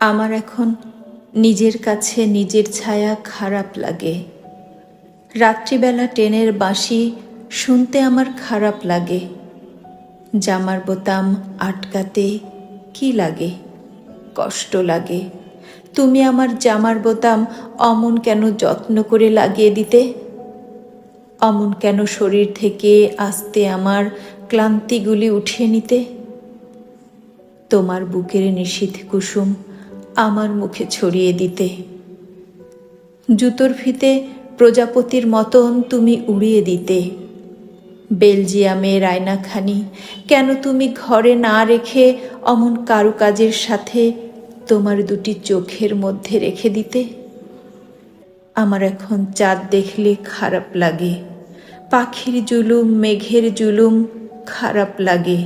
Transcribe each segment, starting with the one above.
আমার এখন নিজের কাছে নিজের ছায়া খারাপ লাগে। রাত্রিবেলা ট্রেনের বাঁশি শুনতে আমার খারাপ লাগে। জামার বোতাম আটকাতে কি লাগে, কষ্ট লাগে। তুমি আমার জামার বোতাম অমন কেন যত্ন করে লাগিয়ে দিতে? অমন কেন শরীর থেকে আস্তে আমার ক্লান্তিগুলি উঠিয়ে নিতে? তোমার বুকের নিশীথ কুসুম আমার মুখে ছড়িয়ে দিতে। জুতোর ফিতে প্রজাপতির মতন তুমি উড়িয়ে দিতে। বেলজিয়ামের আয়নাখানি কেন তুমি ঘরে না রেখে অমন কারুকাজের সাথে তোমার দুটি চোখের মধ্যে রেখে দিতে? আমার এখন চাঁদ দেখলে খারাপ লাগে, পাখির জুলুম মেঘের জুলুম খারাপ লাগে।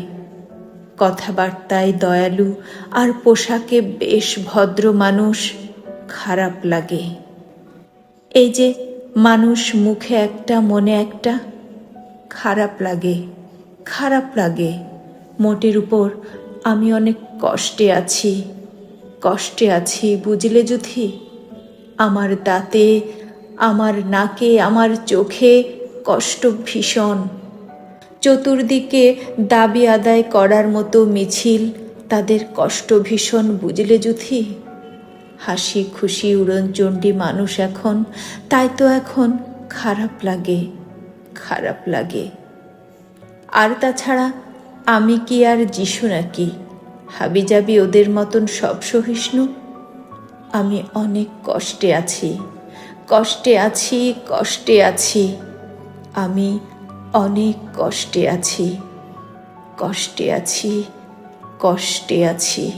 কথাবার্তায় দয়ালু আর পোশাকে বেশ ভদ্র মানুষ খারাপ লাগে। এই যে মানুষ মুখে একটা মনে একটা, খারাপ লাগে, খারাপ লাগে। মোটের উপর আমি অনেক কষ্টে আছি, কষ্টে আছি বুঝলে যুথি। আমার দাঁতে, আমার নাকে, আমার চোখে কষ্ট ভীষণ। চতুর্দিকে দাবি আদায় করার মতো মিছিল, তাদের কষ্ট ভীষণ বুঝলে যুথি। হাসি খুশি উড়নচণ্ডী মানুষ এখন, তাই তো এখন খারাপ লাগে, খারাপ লাগে। আর তাছাড়া আমি কি আর যিশু নাকি, হাবিজাবি ওদের মতন সব সহিষ্ণু? আমি অনেক কষ্টে আছি, কষ্টে আছি, কষ্টে আছি। আমি অনেক কষ্টে আছি, কষ্টে আছি, কষ্টে আছি।